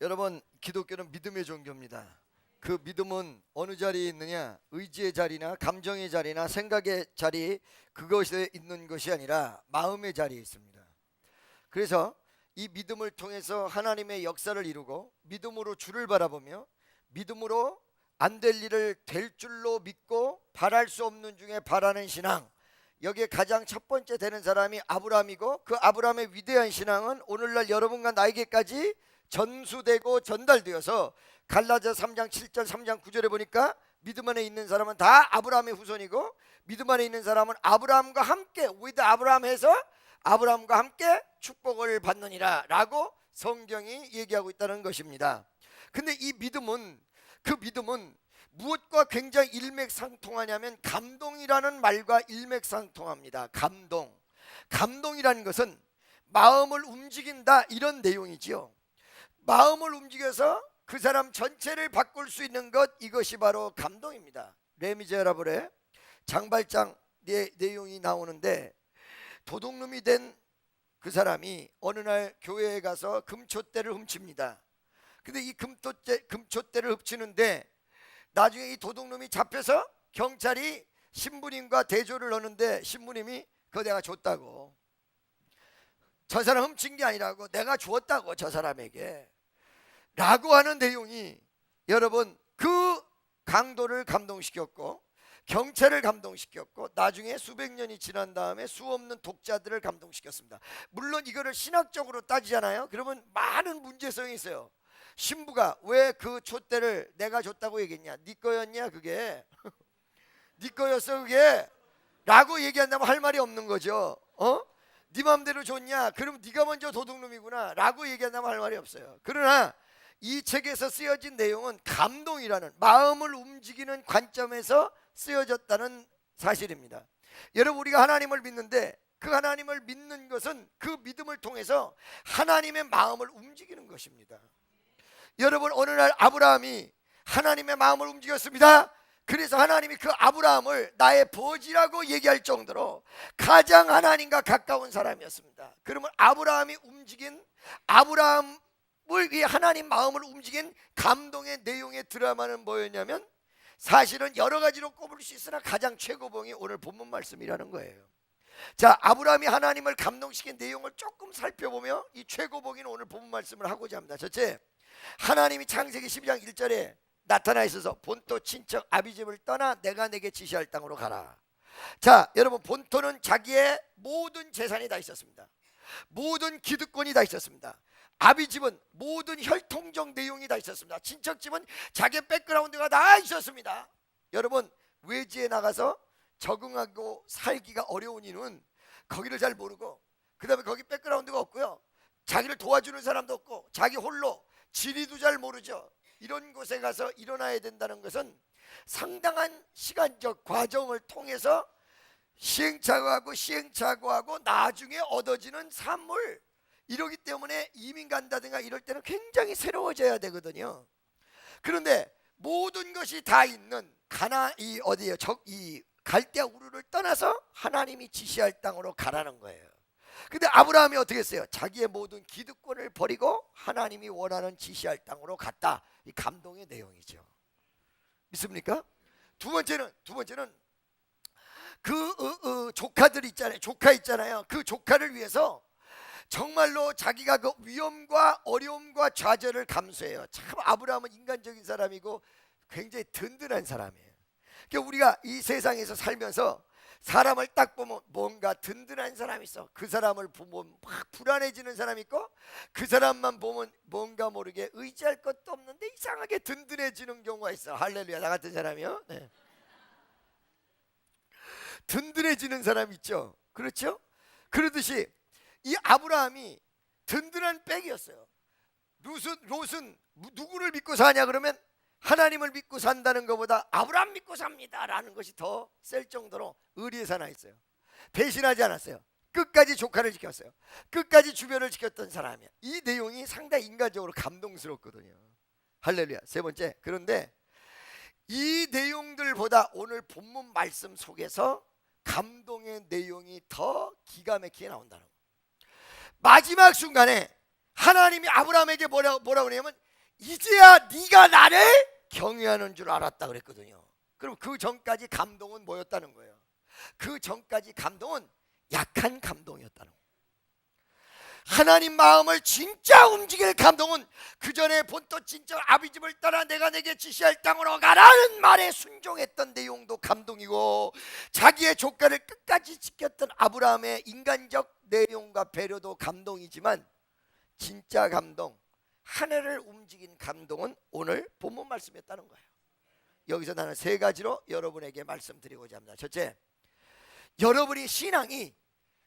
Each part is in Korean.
여러분, 기독교는 믿음의 종교입니다. 그 믿음은 어느 자리에 있느냐? 의지의 자리나 감정의 자리나 생각의 자리, 그것에 있는 것이 아니라 마음의 자리에 있습니다. 그래서 이 믿음을 통해서 하나님의 역사를 이루고, 믿음으로 주를 바라보며, 믿음으로 안 될 일을 될 줄로 믿고 바랄 수 없는 중에 바라는 신앙, 여기에 가장 첫 번째 되는 사람이 아브라함이고, 그 아브라함의 위대한 신앙은 오늘날 여러분과 나에게까지 전수되고 전달되어서 갈라디아 3장 7절 3장 9절에 보니까 믿음 안에 있는 사람은 다 아브라함의 후손이고, 믿음 안에 있는 사람은 아브라함과 함께 with 아브라함 해서 아브라함과 함께 축복을 받느니라 라고 성경이 얘기하고 있다는 것입니다. 근데 이 믿음은, 그 믿음은 무엇과 굉장히 일맥상통하냐면 감동이라는 말과 일맥상통합니다. 감동이라는 것은 마음을 움직인다, 이런 내용이지요. 마음을 움직여서 그 사람 전체를 바꿀 수 있는 것, 이것이 바로 감동입니다. 레미제라블의 장발장 내용이 나오는데, 도둑놈이 된 그 사람이 어느 날 교회에 가서 금촛대를 훔칩니다. 근데 이 금촛대를 훔치는데 나중에 이 도둑놈이 잡혀서 경찰이 신부님과 대조를 하는데, 신부님이 그거 내가 줬다고, 저 사람 훔친 게 아니라고, 내가 주었다고 저 사람에게 라고 하는 내용이, 여러분, 그 강도를 감동시켰고 경찰을 감동시켰고, 나중에 수백 년이 지난 다음에 수없는 독자들을 감동시켰습니다. 물론 이거를 신학적으로 따지잖아요. 그러면 많은 문제성이 있어요. 신부가 왜 그 촛대를 내가 줬다고 얘기했냐? 네 거였냐 그게? 네 거였어 그게? 라고 얘기한다면 할 말이 없는 거죠. 네 맘대로 줬냐? 그럼 네가 먼저 도둑놈이구나 라고 얘기한다면 할 말이 없어요. 그러나 이 책에서 쓰여진 내용은 감동이라는, 마음을 움직이는 관점에서 쓰여졌다는 사실입니다. 여러분, 우리가 하나님을 믿는데 그 하나님을 믿는 것은 그 믿음을 통해서 하나님의 마음을 움직이는 것입니다. 여러분, 어느 날 아브라함이 하나님의 마음을 움직였습니다. 그래서 하나님이 그 아브라함을 나의 버지라고 얘기할 정도로 가장 하나님과 가까운 사람이었습니다. 그러면 아브라함이 움직인, 아브라함을 위해 하나님 마음을 움직인 감동의 내용의 드라마는 뭐였냐면, 사실은 여러 가지로 꼽을 수 있으나 가장 최고봉이 오늘 본문 말씀이라는 거예요. 자, 아브라함이 하나님을 감동시킨 내용을 조금 살펴보며 이 최고봉인 오늘 본문 말씀을 하고자 합니다. 첫째, 하나님이 창세기 12장 1절에 나타나 있어서 본토 친척 아비집을 떠나 내가 내게 지시할 땅으로 가라. 자, 여러분, 본토는 자기의 모든 재산이 다 있었습니다. 모든 기득권이 다 있었습니다. 아비집은 모든 혈통적 내용이 다 있었습니다. 친척집은 자기의 백그라운드가 다 있었습니다. 여러분, 외지에 나가서 적응하고 살기가 어려운 이는 거기를 잘 모르고, 그 다음에 거기 백그라운드가 없고요, 자기를 도와주는 사람도 없고, 자기 홀로 지리도 잘 모르죠. 이런 곳에 가서 일어나야 된다는 것은 상당한 시간적 과정을 통해서 시행착오하고 나중에 얻어지는 산물, 이러기 때문에 이민 간다든가 이럴 때는 굉장히 새로워져야 되거든요. 그런데 모든 것이 다 있는 이 갈대아 우르를 떠나서 하나님이 지시할 땅으로 가라는 거예요. 근데 아브라함이 어떻게 했어요? 자기의 모든 기득권을 버리고 하나님이 원하는 지시할 땅으로 갔다. 이 감동의 내용이죠. 믿습니까? 두 번째는 그 조카들 있잖아요. 조카 있잖아요. 그 조카를 위해서 정말로 자기가 그 위험과 어려움과 좌절을 감수해요. 참 아브라함은 인간적인 사람이고 굉장히 든든한 사람이에요. 그러니까 우리가 이 세상에서 살면서 사람을 딱 보면 뭔가 든든한 사람이 있어. 그 사람을 보면 막 불안해지는 사람이 있고, 그 사람만 보면 뭔가 모르게 의지할 것도 없는데 이상하게 든든해지는 경우가 있어. 할렐루야. 나 같은 사람이요. 네. 든든해지는 사람 있죠. 그렇죠? 그러듯이 이 아브라함이 든든한 백이었어요. 롯은 누구를 믿고 사냐 그러면 하나님을 믿고 산다는 것보다 아브라함 믿고 삽니다 라는 것이 더 셀 정도로 의리에 사나 있어요. 배신하지 않았어요. 끝까지 조카를 지켰어요. 끝까지 주변을 지켰던 사람이야. 이 내용이 상당히 인간적으로 감동스럽거든요. 할렐루야. 세 번째, 그런데 이 내용들보다 오늘 본문 말씀 속에서 감동의 내용이 더 기가 막히게 나온다는 거예요. 마지막 순간에 하나님이 아브라함에게 뭐라고 그러냐면, 이제야 네가 나를 경외하는 줄 알았다 그랬거든요. 그럼 그 전까지 감동은 뭐였다는 거예요? 그 전까지 감동은 약한 감동이었다는 거예요. 하나님 마음을 진짜 움직일 감동은 그 전에 본토 친척 아비집을 따라 내가 내게 지시할 땅으로 가라는 말에 순종했던 내용도 감동이고, 자기의 조카를 끝까지 지켰던 아브라함의 인간적 내용과 배려도 감동이지만, 진짜 감동, 하늘을 움직인 감동은 오늘 본문 말씀이었다는 거예요. 여기서 나는 세 가지로 여러분에게 말씀드리고자 합니다. 첫째, 여러분이 신앙이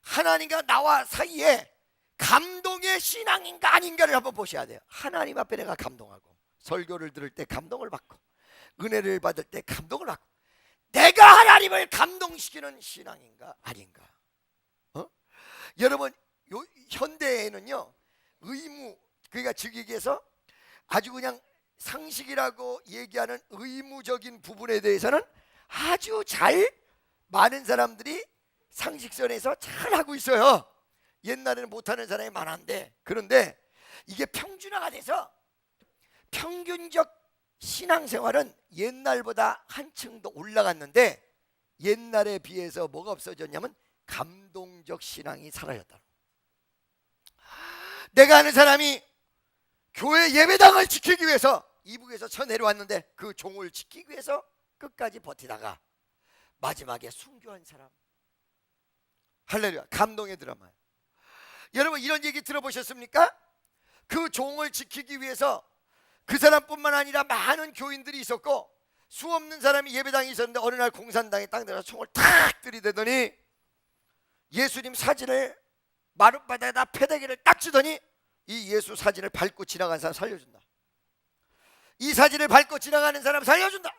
하나님과 나와 사이에 감동의 신앙인가 아닌가를 한번 보셔야 돼요. 하나님 앞에 내가 감동하고, 설교를 들을 때 감동을 받고, 은혜를 받을 때 감동을 받고, 내가 하나님을 감동시키는 신앙인가 아닌가. 여러분, 현대에는요 의무, 그러니까 즉위에 위해서 아주 그냥 상식이라고 얘기하는 의무적인 부분에 대해서는 아주 잘, 많은 사람들이 상식선에서 잘 하고 있어요. 옛날에는 못하는 사람이 많았는데, 그런데 이게 평준화가 돼서 평균적 신앙생활은 옛날보다 한층 더 올라갔는데, 옛날에 비해서 뭐가 없어졌냐면 감동적 신앙이 사라졌다. 내가 아는 사람이 교회 예배당을 지키기 위해서 이북에서 쳐내려왔는데 그 종을 지키기 위해서 끝까지 버티다가 마지막에 순교한 사람. 할렐루야. 감동의 드라마예요. 여러분, 이런 얘기 들어보셨습니까? 그 종을 지키기 위해서 그 사람뿐만 아니라 많은 교인들이 있었고, 수없는 사람이 예배당에 있었는데 어느 날 공산당이 딱 내려서 총을 탁 들이대더니 예수님 사진을 마룻바닥에다 패대기를 딱 치더니 이 예수 사진을 밟고 지나간 사람 살려준다. 이 사진을 밟고 지나가는 사람 살려준다.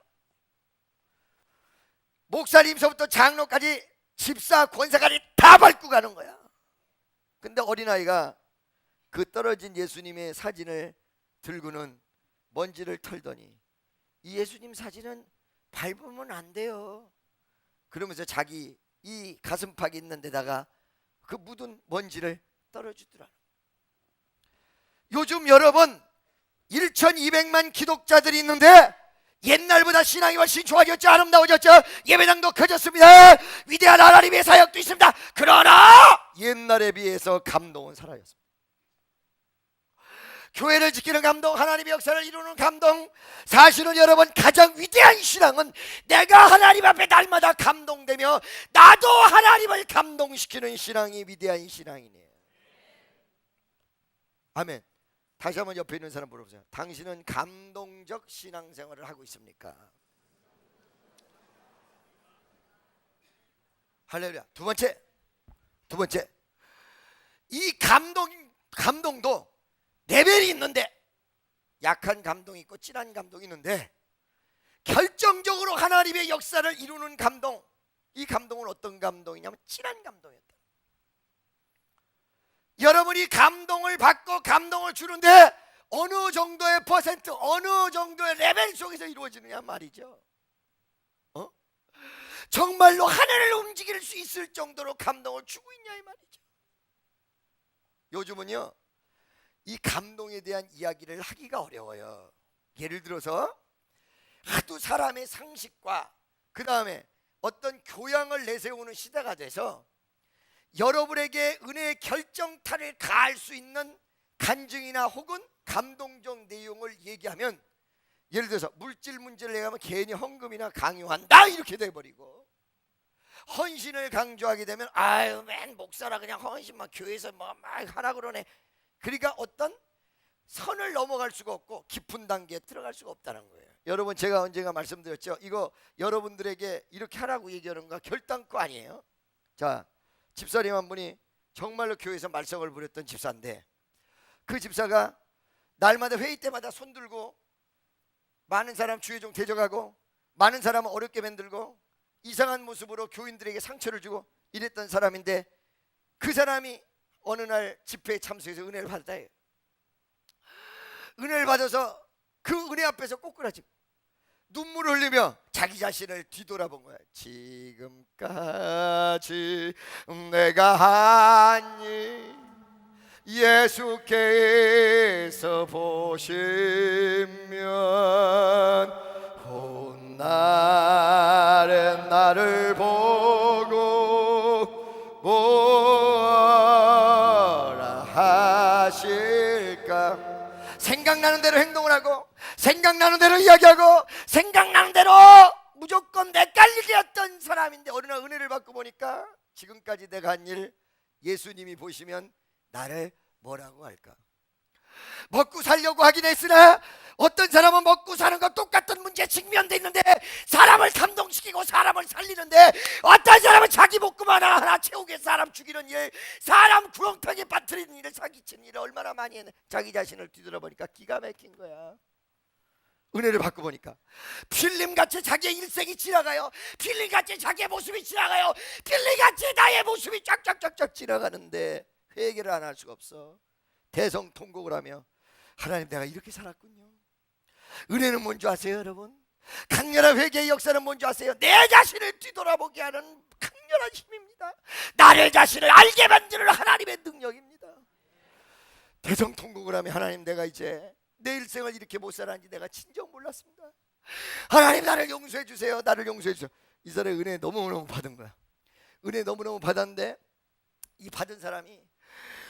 목사님서부터 장로까지 집사 권사까지 다 밟고 가는 거야. 근데 어린아이가 그 떨어진 예수님의 사진을 들고는 먼지를 털더니 이 예수님 사진은 밟으면 안 돼요. 그러면서 자기 이 가슴팍이 있는 데다가 그 묻은 먼지를 떨어주더라. 요즘 여러분 1200만 기독자들이 있는데 옛날보다 신앙이 훨씬 좋아졌죠. 아름다워졌죠. 예배당도 커졌습니다. 위대한 하나님의 사역도 있습니다. 그러나 옛날에 비해서 감동은 사라졌습니다. 교회를 지키는 감동, 하나님의 역사를 이루는 감동, 사실은 여러분 가장 위대한 신앙은 내가 하나님 앞에 날마다 감동되며 나도 하나님을 감동시키는 신앙이 위대한 신앙이네요. 아멘. 다시 한번 옆에 있는 사람 물어보세요. 당신은 감동적 신앙생활을 하고 있습니까? 할렐루야. 두 번째, 이 감동도 레벨이 있는데, 약한 감동이 있고 진한 감동이 있는데, 결정적으로 하나님의 역사를 이루는 감동, 이 감동은 어떤 감동이냐면 진한 감동이었다. 여러분이 감동을 받고 감동을 주는데 어느 정도의 퍼센트, 어느 정도의 레벨 속에서 이루어지느냐 말이죠. 정말로 하늘을 움직일 수 있을 정도로 감동을 주고 있냐 이 말이죠. 요즘은요 이 감동에 대한 이야기를 하기가 어려워요. 예를 들어서 하도 사람의 상식과 그 다음에 어떤 교양을 내세우는 시대가 돼서 여러분에게 은혜의 결정타를 가할 수 있는 간증이나 혹은 감동적 내용을 얘기하면, 예를 들어서 물질 문제를 얘기하면 괜히 헌금이나 강요한다 이렇게 돼버리고, 헌신을 강조하게 되면 아유 맨 목사라 그냥 헌신만 교회에서 뭐 막 하라 그러네. 그러니까 어떤 선을 넘어갈 수가 없고 깊은 단계에 들어갈 수가 없다는 거예요. 여러분, 제가 언젠가 말씀드렸죠. 이거 여러분들에게 이렇게 하라고 얘기하는 거 결단코 아니에요. 자, 집사님 한 분이 정말로 교회에서 말썽을 부렸던 집사인데, 그 집사가 날마다 회의 때마다 손 들고 많은 사람 주의종 대적하고 많은 사람을 어렵게 만들고 이상한 모습으로 교인들에게 상처를 주고 이랬던 사람인데, 그 사람이 어느 날 집회에 참석해서 은혜를 받았다 해요. 은혜를 받아서 그 은혜 앞에서 꼬꾸라지고 눈물을 흘리며 자기 자신을 뒤돌아본 거야. 지금까지 내가 한 일, 예수께서 보시면 온 날은 나를 보고 뭐라 하실까. 생각나는 대로 행동을 하고 생각나는 대로 이야기하고 생각나는 대로 무조건 헷갈리게 했던 사람인데 어느 날 은혜를 받고 보니까 지금까지 내가 한 일 예수님이 보시면 나를 뭐라고 할까. 먹고 살려고 하긴 했으나 어떤 사람은 먹고 사는 것 똑같은 문제에 직면돼 있는데 사람을 감동시키고 사람을 살리는데 어떤 사람은 자기 목숨 하나 채우게 사람 죽이는 일, 사람 구렁텅이에 빠뜨리는 일을 사기치는 일을 얼마나 많이 했네. 자기 자신을 뒤돌아보니까 기가 막힌 거야. 은혜를 받고 보니까 필름같이 자기의 일생이 지나가요. 필름같이 자기의 모습이 지나가요. 필름같이 나의 모습이 쫙쫙쫙쫙 지나가는데 회개를 안 할 수가 없어. 대성통곡을 하며 하나님 내가 이렇게 살았군요. 은혜는 뭔지 아세요 여러분? 강렬한 회개의 역사는 뭔지 아세요? 내 자신을 뒤돌아보게 하는 강렬한 힘입니다. 나를 자신을 알게 만드는 하나님의 능력입니다. 대성통곡을 하며 하나님 내가 이제 내 일생을 이렇게 못 살았는지 내가 진정 몰랐습니다. 하나님 나를 용서해 주세요. 나를 용서해 주세요. 이 사람의 은혜 너무너무 받은 거야. 은혜 너무너무 받았는데 이 받은 사람이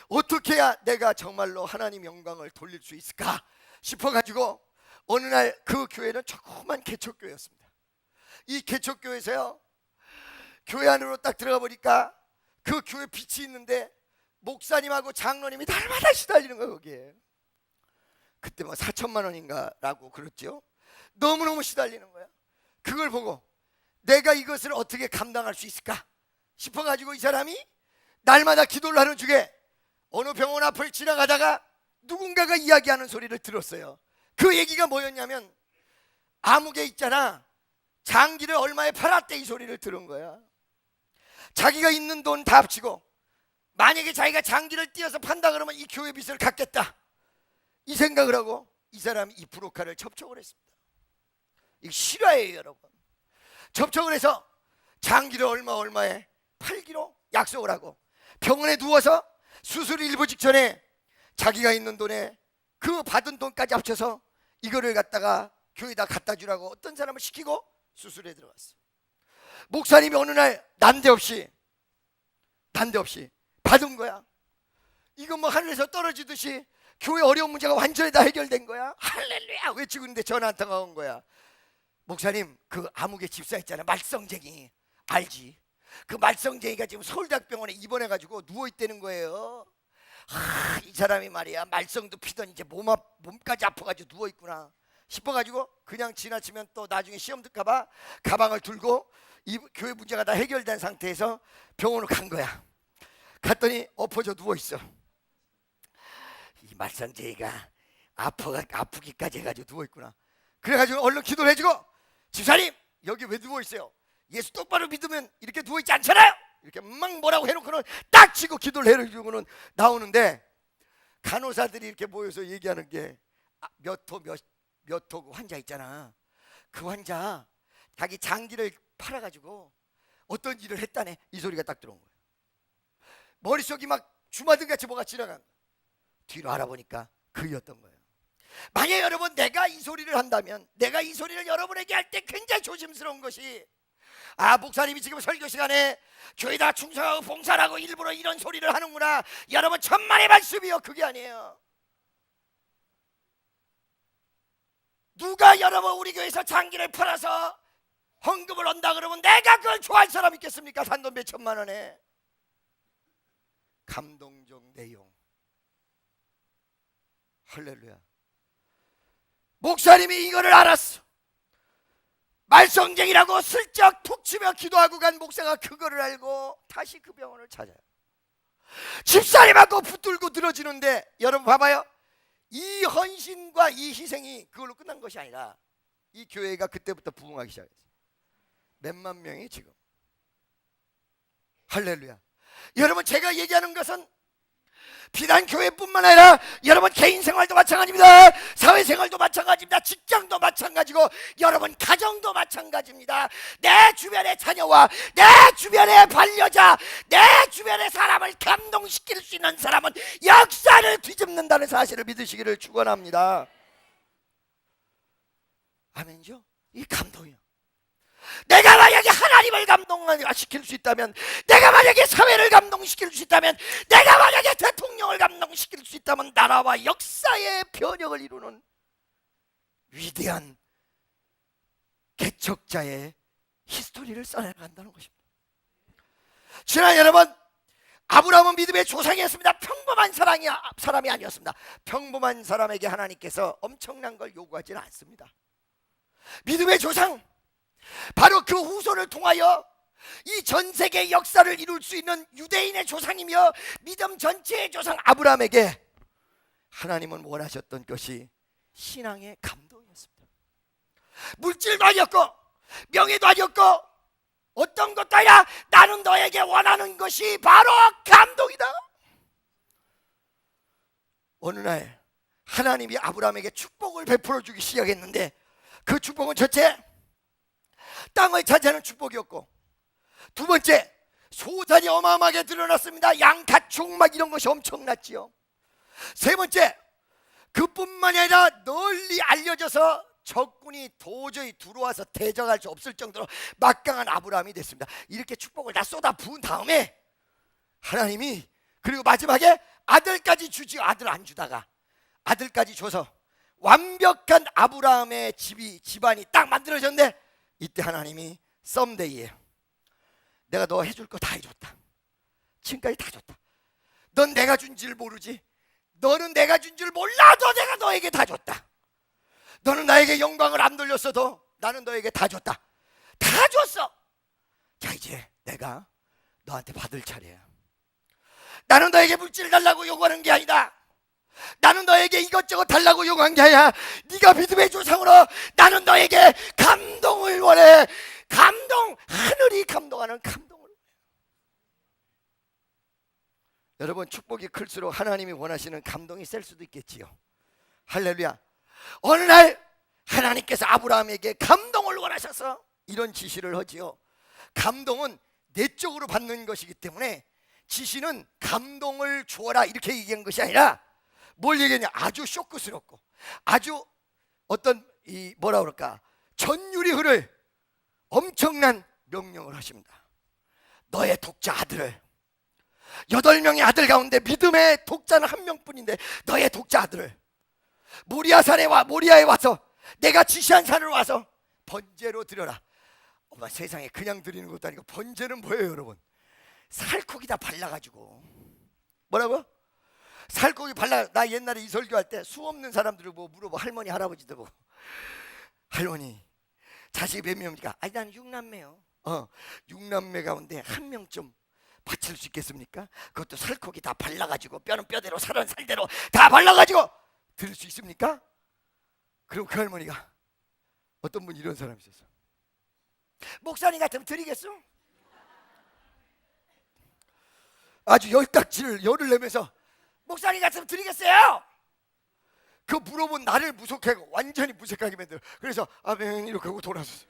어떻게 해야 내가 정말로 하나님 영광을 돌릴 수 있을까 싶어가지고 어느 날 그 교회는 조그만 개척교회였습니다. 이 개척교회에서요 교회 안으로 딱 들어가 보니까 그 교회 빛이 있는데 목사님하고 장로님이 날마다 시달리는 거예요. 거기에 그때 뭐 4천만 원인가 라고 그랬죠. 너무너무 시달리는 거야. 그걸 보고 내가 이것을 어떻게 감당할 수 있을까 싶어가지고 이 사람이 날마다 기도를 하는 중에 어느 병원 앞을 지나가다가 누군가가 이야기하는 소리를 들었어요. 그 얘기가 뭐였냐면 아무개 있잖아, 장기를 얼마에 팔았대. 이 소리를 들은 거야. 자기가 있는 돈 다 합치고 만약에 자기가 장기를 띄어서 판다 그러면 이 교회 빚을 갚겠다 이 생각을 하고 이 사람이 이 브로커를 접촉을 했습니다. 이거 실화예요 여러분. 접촉을 해서 장기를 얼마에 팔기로 약속을 하고 병원에 누워서 수술 일부 직전에 자기가 있는 돈에 그 받은 돈까지 합쳐서 이거를 갖다가 교회에다 갖다 주라고 어떤 사람을 시키고 수술에 들어갔어요. 목사님이 어느 날 난데없이 받은 거야. 이거 뭐 하늘에서 떨어지듯이 교회 어려운 문제가 완전히 다 해결된 거야. 할렐루야 외치고 있는데 전화 한 통화 온 거야. 목사님 그 아무개 집사 있잖아, 말썽쟁이 알지? 그 말썽쟁이가 지금 서울대학병원에 입원해가지고 누워있다는 거예요. 이 사람이 말이야 말썽도 피던 이제 몸까지 아파가지고 누워있구나 싶어가지고 그냥 지나치면 또 나중에 시험 들까봐 가방을 들고 이 교회 문제가 다 해결된 상태에서 병원으로 간 거야. 갔더니 엎어져 누워있어. 이 말썽쟁이가 아프기까지 해가지고 누워있구나. 그래가지고 얼른 기도를 해주고 집사님 여기 왜 누워있어요? 예수 똑바로 믿으면 이렇게 누워있지 않잖아요. 이렇게 막 뭐라고 해놓고는 딱 치고 기도를 해주고는 나오는데 간호사들이 이렇게 모여서 얘기하는 게 몇 호 그 환자 있잖아. 그 환자 자기 장기를 팔아가지고 어떤 일을 했다네. 이 소리가 딱 들어온 거예요. 머릿속이 막 주마등같이 뭐가 지나간 거예요. 뒤로 알아보니까 그였던 거예요. 만약 여러분 내가 이 소리를 한다면 내가 이 소리를 여러분에게 할 때 굉장히 조심스러운 것이 목사님이 지금 설교 시간에 교회다 충성하고 봉사하고 일부러 이런 소리를 하는구나. 여러분 천만의 말씀이요 그게 아니에요. 누가 여러분 우리 교회에서 장기를 팔아서 헌금을 온다 그러면 내가 그걸 좋아할 사람 있겠습니까? 단돈 몇 천만 원에. 감동적 내용. 할렐루야. 목사님이 이거를 알았어. 말썽쟁이라고 슬쩍 툭 치며 기도하고 간 목사가 그거를 알고 다시 그 병원을 찾아요. 집사님하고 붙들고 늘어지는데 여러분 봐봐요. 이 헌신과 이 희생이 그걸로 끝난 것이 아니라 이 교회가 그때부터 부흥하기 시작했어요. 몇만 명이 지금. 할렐루야. 여러분 제가 얘기하는 것은 비단 교회뿐만 아니라 여러분 개인 생활도 마찬가지입니다. 사회생활도 마찬가지입니다. 직장도 마찬가지입니다. 마찬가지고 여러분 가정도 마찬가지입니다. 내 주변의 자녀와 내 주변의 반려자, 내 주변의 사람을 감동시킬 수 있는 사람은 역사를 뒤집는다는 사실을 믿으시기를 축원합니다. 아멘이죠? 이 감동이요. 내가 만약에 하나님을 감동시킬 수 있다면, 내가 만약에 사회를 감동시킬 수 있다면, 내가 만약에 대통령을 감동시킬 수 있다면 나라와 역사의 변혁을 이루는 위대한 개척자의 히스토리를 써나간다는 것입니다. 지난 여러분, 아브라함은 믿음의 조상이었습니다. 평범한 사람이 아니었습니다. 평범한 사람에게 하나님께서 엄청난 걸 요구하지는 않습니다. 믿음의 조상, 바로 그 후손을 통하여 이 전 세계 역사를 이룰 수 있는 유대인의 조상이며 믿음 전체의 조상 아브라함에게 하나님은 원하셨던 것이 신앙의 감동이었습니다. 물질도 아니었고 명예도 아니었고 어떤 것도 아니라 나는 너에게 원하는 것이 바로 감동이다. 어느 날 하나님이 아브라함에게 축복을 베풀어 주기 시작했는데, 그 축복은 첫째, 땅을 차지하는 축복이었고, 두 번째, 소산이 어마어마하게 늘어났습니다. 양, 가축 막 이런 것이 엄청났지요. 세 번째, 그뿐만이 아니라 널리 알려져서 적군이 도저히 들어와서 대적할 수 없을 정도로 막강한 아브라함이 됐습니다. 이렇게 축복을 다 쏟아 부은 다음에 하나님이 그리고 마지막에 아들까지 주지, 아들 안 주다가 아들까지 줘서 완벽한 아브라함의 집안이 딱 만들어졌는데, 이때 하나님이 썸데이에 내가 너 해줄 거 다 해줬다. 지금까지 다 줬다. 넌 내가 준 줄 모르지. 너는 내가 준 줄 몰라도 내가 너에게 다 줬다. 너는 나에게 영광을 안 돌렸어도 나는 너에게 다 줬다. 다 줬어. 자, 이제 내가 너한테 받을 차례야. 나는 너에게 물질 달라고 요구하는 게 아니다. 나는 너에게 이것저것 달라고 요구한 게 아니라 네가 믿음의 조상으로 나는 너에게 감동을 원해. 감동, 하늘이 감동하는 감동을 원해. 여러분, 축복이 클수록 하나님이 원하시는 감동이 셀 수도 있겠지요. 할렐루야. 어느 날 하나님께서 아브라함에게 감동을 원하셔서 이런 지시를 하지요. 감동은 내적으로 받는 것이기 때문에 지시는 감동을 주어라 이렇게 얘기한 것이 아니라 뭘 얘기했냐, 아주 쇼크스럽고 아주 어떤 이 뭐라 그럴까, 전율이 흐를 엄청난 명령을 하십니다. 너의 독자 아들을, 8명의 아들 가운데 믿음의 독자는 1명뿐인데 너의 독자 아들을 모리아에 와서 내가 지시한 산으로 와서 번제로 드려라. 엄마, 세상에 그냥 드리는 것도 아니고 번제는 뭐예요 여러분? 살코기다 발라가지고. 뭐라고? 살코기 발라. 나 옛날에 이 설교할 때 수 없는 사람들을 뭐 물어보, 할머니 할아버지들 보고, 할머니 자식이 몇 명입니까? 아니 나는 6남매요. 6남매 가운데 1명 좀 바칠 수 있겠습니까? 그것도 살코기 다 발라가지고 뼈는 뼈대로 살은 살대로 다 발라가지고 드릴 수 있습니까? 그럼 그 할머니가, 어떤 분이 이런 사람이 있었어. 목사님 같으면 드리겠어? 아주 열을 내면서 목사님 같으면 드리겠어요? 그 물어본 나를 무속하고 완전히 무색하게 만들어. 그래서 아멘 이렇게 하고 돌아섰어요.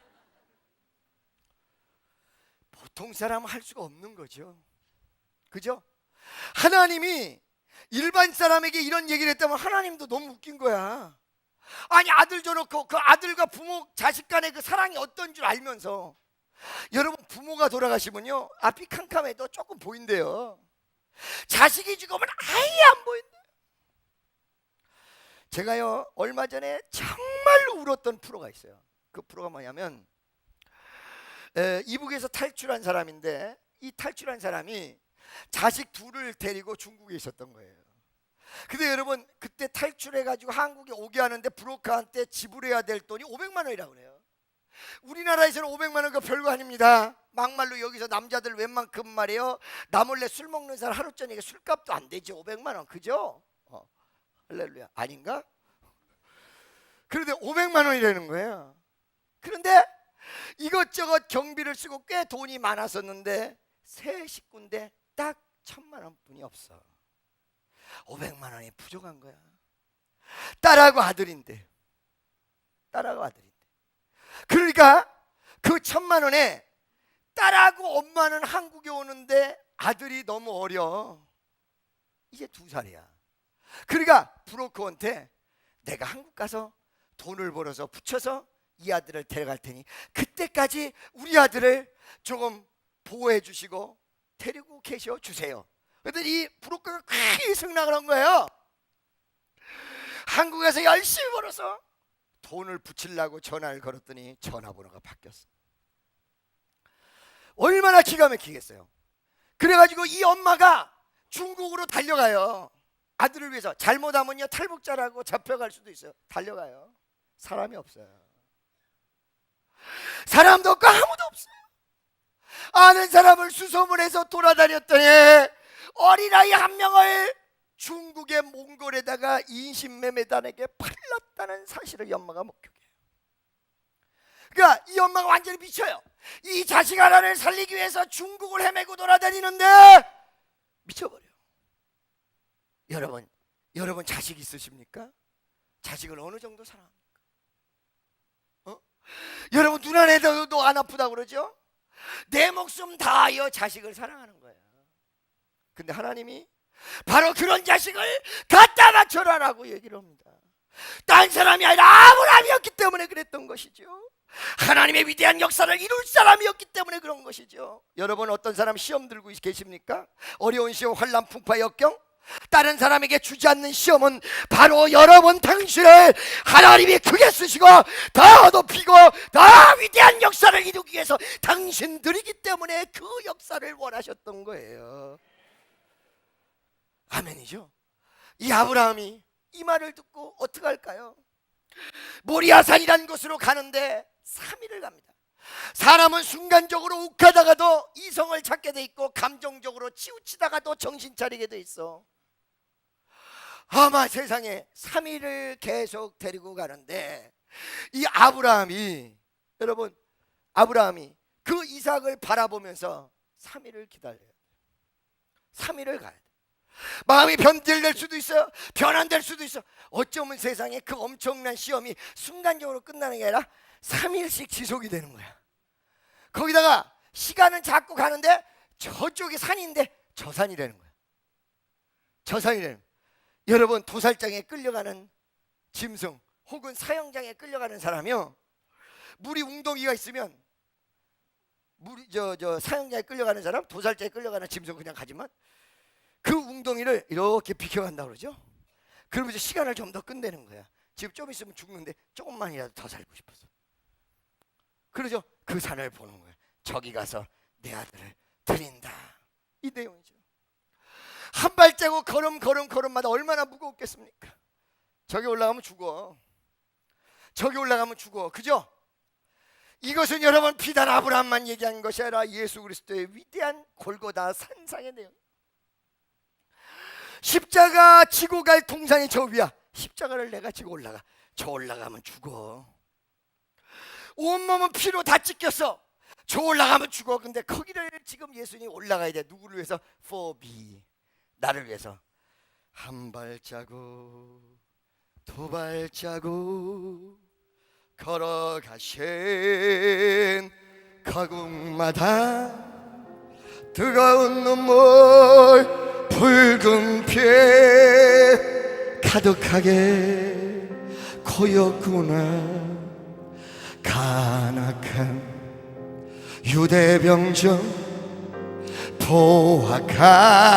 보통 사람은 할 수가 없는 거죠. 그죠? 하나님이 일반 사람에게 이런 얘기를 했다면 하나님도 너무 웃긴 거야. 아니 아들 줘놓고 그 아들과 부모 자식 간의 그 사랑이 어떤 줄 알면서, 여러분 부모가 돌아가시면요 앞이 캄캄해도 조금 보인대요. 자식이 죽으면 아예 안 보인대요. 제가요 얼마 전에 정말 울었던 프로가 있어요. 그 프로가 뭐냐면 이북에서 탈출한 사람인데, 이 탈출한 사람이 자식 둘을 데리고 중국에 있었던 거예요. 근데 여러분 그때 탈출해가지고 한국에 오게 하는데 브로커한테 지불해야 될 돈이 500만 원이라고 그래요. 우리나라에서는 500만 원 그 별거 아닙니다. 막말로 여기서 남자들 웬만큼 말이에요, 나 몰래 술 먹는 사람 하루 저녁에 술값도 안 되죠. 500만 원 그죠? 할렐루야. 아닌가? 그런데 500만 원이라는 거예요. 그런데 이것저것 경비를 쓰고 꽤 돈이 많았었는데 세 식구인데 딱 1000만 원뿐이 없어. 500만 원이 부족한 거야. 딸하고 아들인데 딸하고 아들인데. 그러니까 그 1,000만 원에 딸하고 엄마는 한국에 오는데 아들이 너무 어려. 이제 2살이야. 그러니까 브로커한테 내가 한국 가서 돈을 벌어서 붙여서 이 아들을 데려갈 테니 그때까지 우리 아들을 조금 보호해 주시고 데리고 계셔 주세요. 그랬더니 이 브로커가 크게 승낙을 한 거예요. 한국에서 열심히 벌어서 돈을 붙이려고 전화를 걸었더니 전화번호가 바뀌었어. 얼마나 기가 막히겠어요. 그래가지고 이 엄마가 중국으로 달려가요. 아들을 위해서. 잘못하면요 탈북자라고 잡혀갈 수도 있어요. 달려가요. 사람이 없어요. 사람도 없고 아무도 없어요. 아는 사람을 수소문해서 돌아다녔더니 어린아이 한 명을 중국의 몽골에다가 인신매매단에게 팔렸다는 사실을 이 엄마가 목격해요. 그러니까 이 엄마가 완전히 미쳐요. 이 자식 하나를 살리기 위해서 중국을 헤매고 돌아다니는데 미쳐버려요. 여러분 자식 있으십니까? 자식을 어느 정도 사랑합니까? 여러분 눈 안에도 안 아프다고 그러죠? 내 목숨 다하여 자식을 사랑하는 거예요. 근데 하나님이 바로 그런 자식을 갖다 바쳐라라고 얘기를 합니다. 딴 사람이 아니라 아브라함이었기 때문에 그랬던 것이죠. 하나님의 위대한 역사를 이룰 사람이었기 때문에 그런 것이죠. 여러분 어떤 사람 시험 들고 계십니까? 어려운 시험, 환난, 풍파, 역경? 다른 사람에게 주지 않는 시험은 바로 여러분 당신을 하나님이 크게 쓰시고 더 높이고 더 위대한 역사를 이루기 위해서 당신들이기 때문에 그 역사를 원하셨던 거예요. 아멘이죠. 이 아브라함이 이 말을 듣고 어떻게 할까요? 모리아산이라는 곳으로 가는데 3일을 갑니다. 사람은 순간적으로 욱하다가도 이성을 찾게 돼 있고 감정적으로 치우치다가도 정신 차리게 돼 있어. 아마 세상에 3일을 계속 데리고 가는데 이 아브라함이 그 이삭을 바라보면서 3일을 기다려요. 3일을 가야 돼. 마음이 변질될 수도 있어요. 변환될 수도 있어. 어쩌면 세상에 그 엄청난 시험이 순간적으로 끝나는 게 아니라 3일씩 지속이 되는 거야. 거기다가 시간은 자꾸 가는데 저쪽이 산인데 저 산이 되는 거야. 저 산이 되는 거야. 여러분 도살장에 끌려가는 짐승 혹은 사형장에 끌려가는 사람이요, 물이 웅덩이가 있으면 사형장에 끌려가는 사람, 도살장에 끌려가는 짐승 그냥 가지만 그 웅덩이를 이렇게 비켜간다고 그러죠. 그러면서 시간을 좀 더 끝내는 거야. 지금 좀 있으면 죽는데 조금만이라도 더 살고 싶어서. 그러죠. 그 산을 보는 거야. 저기 가서 내 아들을 드린다. 이 내용이죠. 한 발자국 걸음마다 얼마나 무겁겠습니까? 저기 올라가면 죽어. 저기 올라가면 죽어. 그죠? 이것은 여러분 비단 아브라함만 얘기한 것이 아니라 예수 그리스도의 위대한 골고다 산상의 내용. 십자가 지고 갈 동산이 저 위야. 십자가를 내가 지고 올라가. 저 올라가면 죽어. 온몸은 피로 다 찢겼어. 저 올라가면 죽어. 근데 거기를 지금 예수님이 올라가야 돼. 누구를 위해서? For me. 나를 위해서. 한 발자국 두 발자국 걸어가신 가국마다 뜨거운 눈물 붉은 피 가득하게 고였구나. 간악한 유대병정 포악한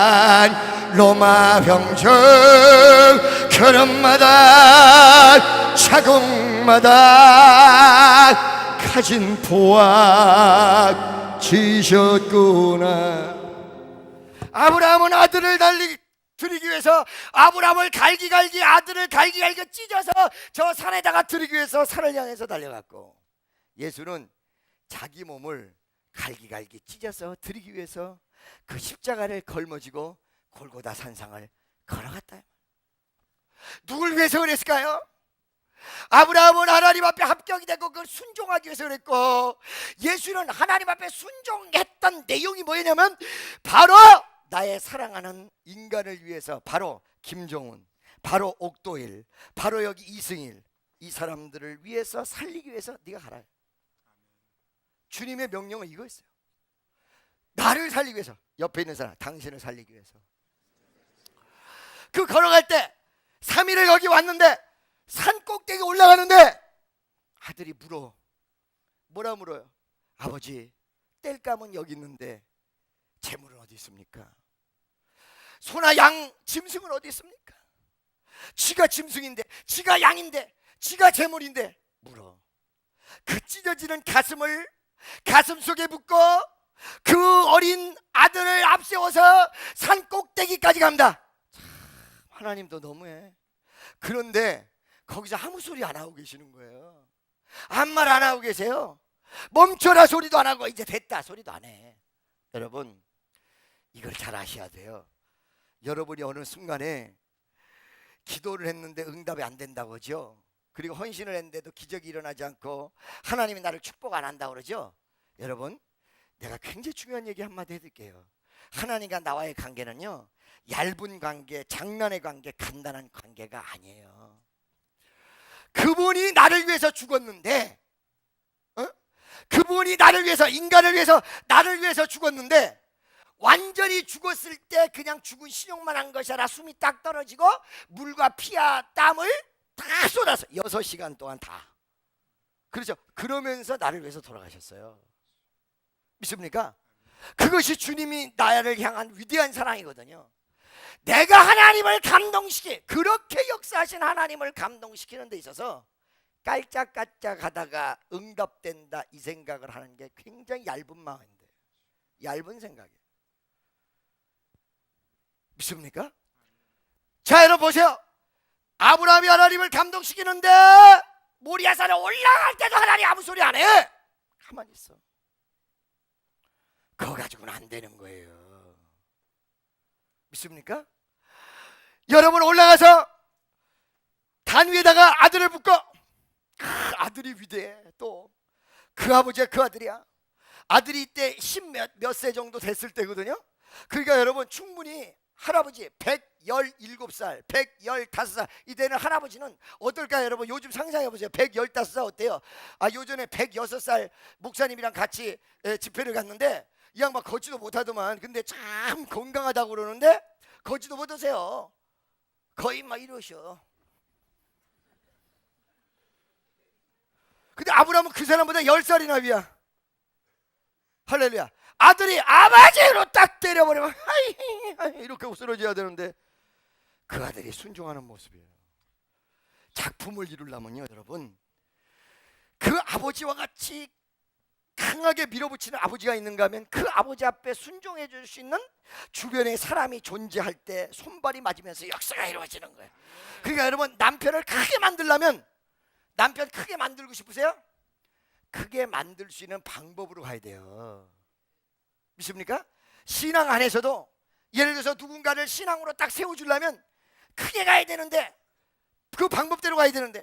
로마 병정 걸음마다 자국마다 가진 포악 지셨구나. 아브라함은 아들을 드리기 위해서 아브라함을 갈기갈기 아들을 갈기갈기 찢어서 저 산에다가 드리기 위해서 산을 향해서 달려갔고, 예수는 자기 몸을 갈기갈기 찢어서 드리기 위해서 그 십자가를 걸머지고 골고다 산상을 걸어갔다. 누굴 위해서 그랬을까요? 아브라함은 하나님 앞에 합격이 되고 그걸 순종하기 위해서 그랬고, 예수는 하나님 앞에 순종했던 내용이 뭐냐면 바로 나의 사랑하는 인간을 위해서, 바로 김종훈, 바로 옥도일, 바로 여기 이승일, 이 사람들을 위해서 살리기 위해서 네가 가라. 주님의 명령은 이거였어요. 나를 살리기 위해서, 옆에 있는 사람 당신을 살리기 위해서. 그 걸어갈 때 3일을 거기 왔는데 산 꼭대기 올라가는데 아들이 물어. 뭐라 물어요? 아버지, 땔감은 여기 있는데 재물은 어디 있습니까? 소나 양, 짐승은 어디 있습니까? 지가 짐승인데, 지가 양인데, 지가 재물인데 물어. 그 찢어지는 가슴을 가슴 속에 묻고 그 어린 아들을 앞세워서 산 꼭대기까지 갑니다. 참, 하나님도 너무해. 그런데 거기서 아무 소리 안 하고 계시는 거예요. 아무 말 안 하고 계세요. 멈춰라 소리도 안 하고 이제 됐다 소리도 안 해. 여러분, 이걸 잘 아셔야 돼요. 여러분이 어느 순간에 기도를 했는데 응답이 안 된다고 그러죠. 그리고 헌신을 했는데도 기적이 일어나지 않고 하나님이 나를 축복 안 한다고 그러죠. 여러분, 내가 굉장히 중요한 얘기 한마디 해드릴게요. 하나님과 나와의 관계는요, 얇은 관계, 장난의 관계, 간단한 관계가 아니에요. 그분이 나를 위해서 죽었는데, 그분이 나를 위해서, 인간을 위해서, 나를 위해서 죽었는데 완전히 죽었을 때 그냥 죽은 신용만 한 것이 아니라 숨이 딱 떨어지고 물과 피와 땀을 다 쏟아서 6시간 동안 다, 그렇죠. 그러면서 나를 위해서 돌아가셨어요. 믿습니까? 그것이 주님이 나를 향한 위대한 사랑이거든요. 내가 하나님을 그렇게 역사하신 하나님을 감동시키는 데 있어서 깔짝깔짝 하다가 응답된다 이 생각을 하는 게 굉장히 얇은 마음인데, 얇은 생각이에요. 믿습니까? 자, 여러분 보세요. 아브라함이 하나님을 감동시키는데 모리아산에 올라갈 때도 하나님 아무 소리 안 해. 가만히 있어. 그거 가지고는 안 되는 거예요. 믿습니까? 여러분, 올라가서 단 위에다가 아들을 붙고, 아들이 위대해. 또 그 아버지가 그 아들이야. 아들이 이때 10몇 세 정도 됐을 때거든요. 그러니까 여러분, 충분히 할아버지 117살, 115살 이때는 할아버지는 어떨까요? 여러분, 요즘 상상해보세요. 115살 어때요? 요전에 106살 목사님이랑 같이 집회를 갔는데 이 양반 걷지도 못하더만. 근데 참 건강하다고 그러는데 걷지도 못하세요. 거의 막 이러셔. 근데 아브라함은 그 사람보다 10살이나 위야. 할렐루야. 아들이 아버지로 딱 때려버리면 이렇게 쓰러져야 되는데 그 아들이 순종하는 모습이에요. 작품을 이루려면요, 여러분, 그 아버지와 같이 강하게 밀어붙이는 아버지가 있는가 하면 그 아버지 앞에 순종해 줄 수 있는 주변에 사람이 존재할 때 손발이 맞으면서 역사가 이루어지는 거예요. 그러니까 여러분, 남편을 크게 만들려면, 남편 크게 만들고 싶으세요? 크게 만들 수 있는 방법으로 가야 돼요. 믿습니까? 신앙 안에서도 예를 들어서 누군가를 신앙으로 딱 세워주려면 크게 가야 되는데, 그 방법대로 가야 되는데,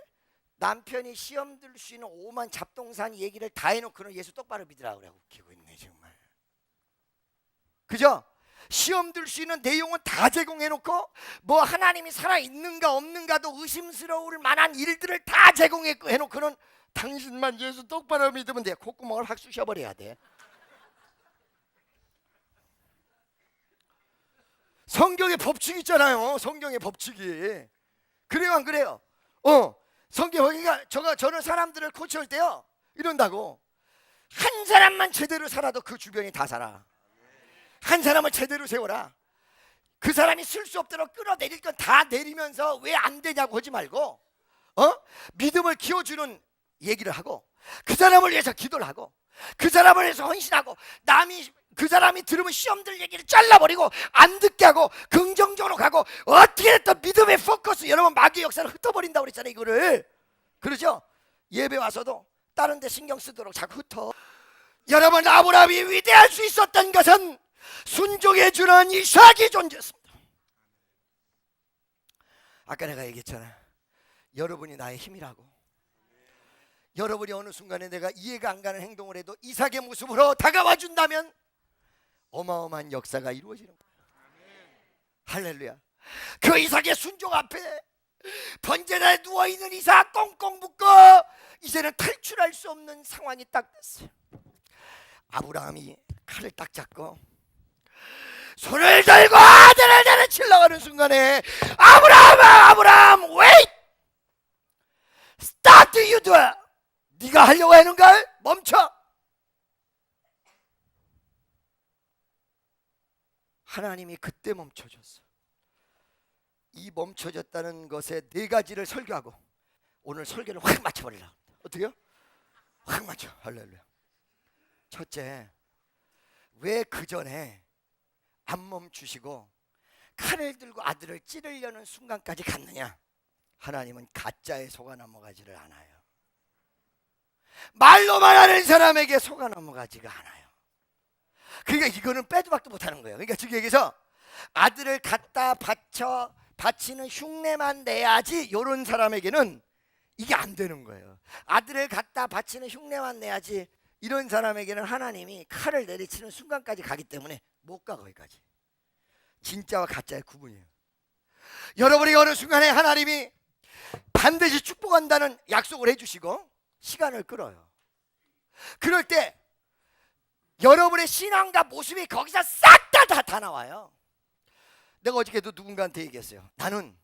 남편이 시험 들 수 있는 오만 잡동사니 얘기를 다 해놓고는 예수 똑바로 믿으라고 그래. 웃기고 있네 정말. 그죠? 시험 들 수 있는 내용은 다 제공해놓고 뭐 하나님이 살아있는가 없는가도 의심스러울 만한 일들을 다 제공해놓고는 당신만 예수 똑바로 믿으면 돼. 콧구멍을 확 쑤셔버려야 돼. 성경의 법칙이 있잖아요. 성경의 법칙이. 그래요 안 그래요? 성경, 그러니까 저는 사람들을 코치할 때요 이런다고. 한 사람만 제대로 살아도 그 주변이 다 살아. 한 사람을 제대로 세워라. 그 사람이 쓸 수 없도록 끌어내릴 건 다 내리면서 왜 안 되냐고 하지 말고, 믿음을 키워주는 얘기를 하고, 그 사람을 위해서 기도를 하고, 그 사람을 위해서 헌신하고, 그 사람이 들으면 시험들 얘기를 잘라버리고 안 듣게 하고 긍정적으로 가고, 어떻게 됐든 믿음의 포커스, 여러분 마귀의 역사를 흩어버린다고 그랬잖아요 이거를. 그렇죠? 예배 와서도 다른 데 신경 쓰도록 자꾸 흩어. 여러분, 아브라함이 위대할 수 있었던 것은 순종해주는 이삭이 존재했습니다. 아까 내가 얘기했잖아. 여러분이 나의 힘이라고. 여러분이 어느 순간에 내가 이해가 안 가는 행동을 해도 이삭의 모습으로 다가와 준다면 어마어마한 역사가 이루어지는 거예요. 할렐루야. 그 이삭의 순종 앞에 번제단에 누워있는 이삭 꽁꽁 묶어 이제는 탈출할 수 없는 상황이 딱 됐어요. 아브라함이 칼을 딱 잡고 손을 들고 아들을 내려치려고 하는 순간에 아브라함 wait! Stop you do it! 네가 하려고 하는 걸 멈춰! 하나님이 그때 멈춰줬어. 이 멈춰졌다는 것에 네 가지를 설교하고 오늘 설교를 확 맞춰버리려고 합니다. 어떻게요? 확 맞춰. 할렐루야. 첫째, 왜 그 전에 안 멈추시고 칼을 들고 아들을 찌르려는 순간까지 갔느냐? 하나님은 가짜에 속아 넘어가지를 않아요. 말로만 하는 사람에게 속아 넘어가지가 않아요. 그러니까 이거는 빼도 박도 못하는 거예요. 그러니까 즉 얘기해서 아들을 갖다 바치는 흉내만 내야지 이런 사람에게는 이게 안 되는 거예요. 아들을 갖다 바치는 흉내만 내야지 이런 사람에게는 하나님이 칼을 내리치는 순간까지 가기 때문에 못 가. 거기까지. 진짜와 가짜의 구분이에요. 여러분이 어느 순간에 하나님이 반드시 축복한다는 약속을 해주시고 시간을 끌어요. 그럴 때 여러분의 신앙과 모습이 거기서 싹 다 나와요. 내가 어저께도 누군가한테 얘기했어요. 나는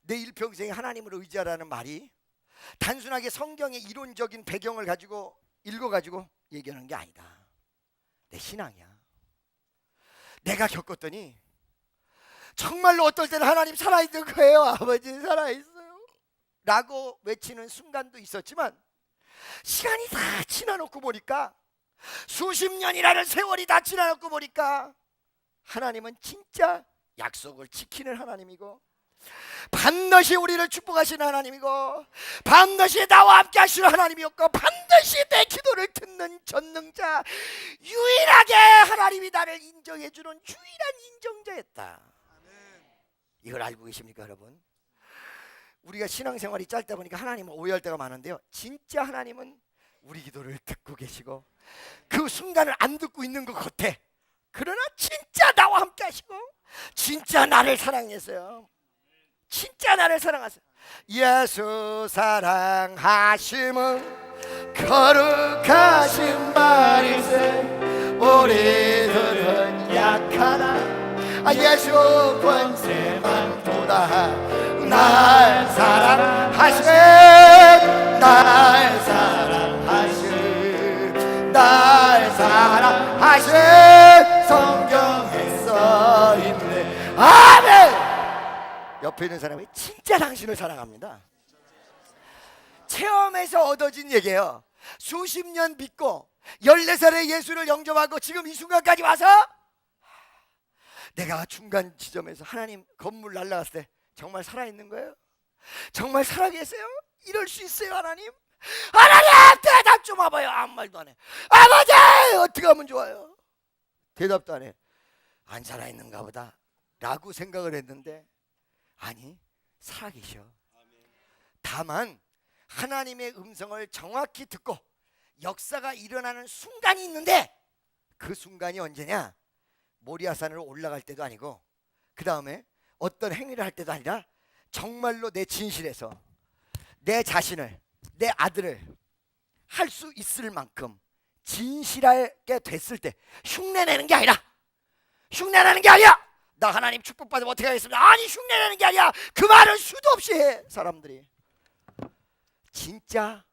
내 일평생에 하나님을 의지하라는 말이 단순하게 성경의 이론적인 배경을 가지고 읽어가지고 얘기하는 게 아니다. 내 신앙이야. 내가 겪었더니 정말로 어떨 때는 하나님 살아있는 거예요. 아버지 살아있어요 라고 외치는 순간도 있었지만 시간이 다 지나놓고 보니까 수십 년이라는 세월이 다 지나놓고 보니까 하나님은 진짜 약속을 지키는 하나님이고 반드시 우리를 축복하시는 하나님이고 반드시 나와 함께 하시는 하나님이었고 반드시 내 기도를 듣는 전능자 유일하게 하나님이 나를 인정해주는 유일한 인정자였다. 이걸 알고 계십니까 여러분? 우리가 신앙생활이 짧다 보니까 하나님을 오해할 때가 많은데요, 진짜 하나님은 우리 기도를 듣고 계시고 그 순간을 안 듣고 있는 것 같아. 그러나 진짜 나와 함께 하시고 진짜 나를 사랑했어요. 진짜 나를 사랑하세요. 예수 사랑하심은 거룩하신 말일세 우리들은 약하나 예수 권세만 도다 날 사랑하시네 날 사랑하시네 날 사랑하시네 성경에 써있네. 아멘. 옆에 있는 사람이 진짜 당신을 사랑합니다. 체험에서 얻어진 얘기예요. 수십 년 믿고 14살에 예수를 영접하고 지금 이 순간까지 와서 내가 중간 지점에서 하나님 건물 날라갔을 때 정말 살아있는 거예요? 정말 살아계세요? 이럴 수 있어요 하나님? 하나님 대답 좀 와봐요. 아무 말도 안 해. 아버지 어떻게 하면 좋아요? 대답도 안 해. 안 살아있는가 보다 라고 생각을 했는데 아니 살아계셔. 다만 하나님의 음성을 정확히 듣고 역사가 일어나는 순간이 있는데 그 순간이 언제냐? 모리아산으로 올라갈 때도 아니고 그 다음에 어떤 행위를 할 때도 아니라 정말로 내 진실에서 내 자신을 내 아들을 할 수 있을 만큼 진실하게 됐을 때 흉내내는 게 아니라 흉내내는 게 아니야. 나 하나님 축복받으면 어떻게 하겠습니까? 아니 흉내내는 게 아니야. 그 말을 수도 없이 해 사람들이. 진짜